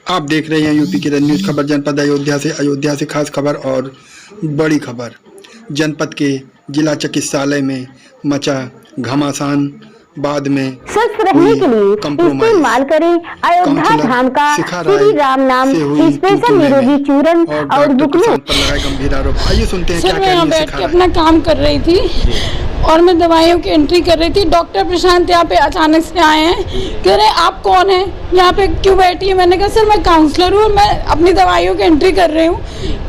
आप देख रहे हैं यूपी की न्यूज खबर जनपद अयोध्या से खास खबर और बड़ी खबर। जनपद के जिला चिकित्सालय में मचा घमासान, बाद में स्वस्थ रहने के लिए इस्तेमाल करें अयोध्या धाम का श्री राम नाम स्पेशल निरोगी चूर्ण और बुकलों पर लगाए गंभीर आरोप। आइए सुनते हैं क्या सर, मैं यहाँ बैठ के अपना काम कर रही थी और मैं दवाइयों की एंट्री कर रही थी। डॉक्टर प्रशांत यहाँ पे अचानक से आए हैं, कह रहे आप कौन हैं, यहाँ पे क्यों बैठी है। मैंने कहा सर मैं काउंसलर हूँ, मैं अपनी दवाइयों की एंट्री कर रही हूँ।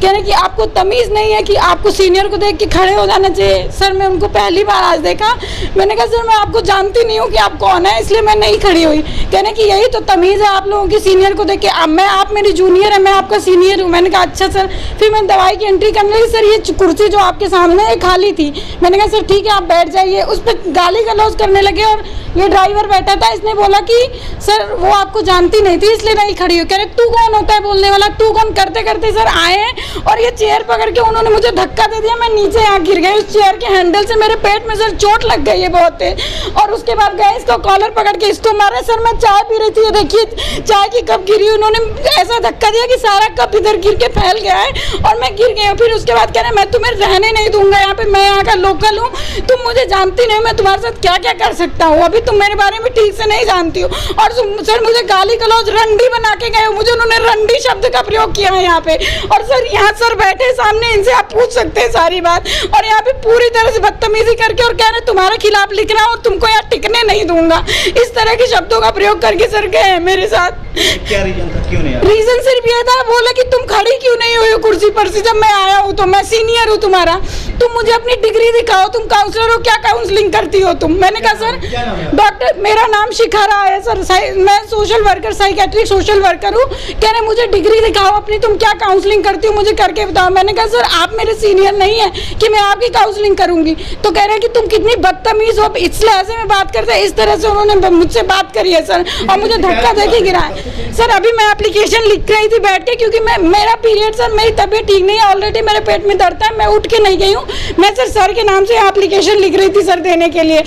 कह रहे कि आपको तमीज़ नहीं है कि आपको सीनियर को देख के खड़े हो जाना चाहिए। सर मैं उनको पहली बार आज देखा। मैंने कहा सर मैं आपको जानती नहीं हूँ कि आप कौन है, इसलिए मैं नहीं खड़ी हुई। कह रहे कि यही तो तमीज़ है आप लोगों की, सीनियर को देख के। अब आप मेरी जूनियर है, मैं आपका सीनियर हूँ। मैंने कहा अच्छा सर। फिर मैं दवाई की एंट्री करने लगी। सर ये कुर्सी जो आपके सामने है खाली थी। मैंने कहा सर ठीक है आप बैठ जाइए। उस पर गाली गलौज करने लगे और ये ड्राइवर बैठा था, इसने बोला कि सर वो आपको जानती नहीं थी इसलिए नहीं खड़ी हुई। कह रहे तू कौन होता है बोलने वाला, तू कौन। करते करते सर आए और ये चेयर पकड़ के उन्होंने मुझे धक्का दे दिया। मैं नीचे यहाँ गिर गई। उस चेयर के हैंडल से मेरे पेट में सर चोट लग गई है बहुत है। और उसके बाद गए इसको कॉलर पकड़ के इसको मारे। सर मैं चाय पी रही थी, ये देखिए चाय की कप गिरी। उन्होंने ऐसा धक्का दिया कि सारा कप इधर गिर के फैल गया है और मैं गिर गई हूँ। फिर उसके बाद कह रहे मैं तुम्हें रहने नहीं दूंगा यहाँ पे, मैं यहाँ का लोकल हूँ, तुम मुझे जानती नहीं, मैं तुम्हारे साथ क्या क्या कर सकता हूँ, अभी तुम मेरे बारे में ठीक से नहीं जानती हो। और सर मुझे गाली गलौज रंडी बना के गए। मुझे उन्होंने रंडी शब्द का प्रयोग किया है यहाँ पे। और सर यहाँ सर बैठे सामने, इनसे आप पूछ सकते हैं सारी बात। और यहाँ पे पूरी तरह से बदतमीजी करके और कह रहे तुम्हारे खिलाफ लिखना और तुमको यहाँ टिकने नहीं दूंगा, इस तरह के शब्दों का प्रयोग करके सर गए मेरे साथ। क्या रीजन था, क्यों नहीं आया? रीजन सिर्फ ये था, बोला कि तुम खड़ी क्यों नहीं हुई हो कुर्सी पर से, जब मैं आया हूँ तो मैं सीनियर हूँ तुम्हारा, तुम मुझे अपनी डिग्री दिखाओ, तुम काउंसलर हो, क्या काउंसलिंग करती हो तुम। मैंने कहा सर डॉक्टर, मेरा नाम शिखा राय है सर, मैं social worker, psychiatric social worker हूँ। कह रहे मुझे डिग्री दिखाओ अपनी, तुम क्या काउंसलिंग करती हो मुझे करके बताओ। मैंने कहा सर आप मेरे सीनियर नहीं है कि मैं आपकी काउंसलिंग करूंगी। तो कह रहे कि तुम कितनी बदतमीज हो, इसलिए ऐसे में बात करते हैं। इस तरह से उन्होंने मुझसे बात करी है सर और मुझे धक्का देके गिराया। सर अभी मैं एप्लीकेशन लिख रही थी बैठ के, क्योंकि मेरा पीरियड सर, मेरी तबीयत ठीक नहीं है, ऑलरेडी मेरे पेट में दर्द है, मैं उठ के नहीं गई हूँ। मैं सर के नाम से एप्लीकेशन लिख रही थी सर देने के लिए,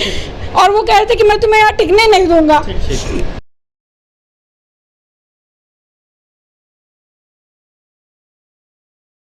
और वो कह रहे थे कि मैं तुम्हें यहाँ टिकने नहीं दूंगा।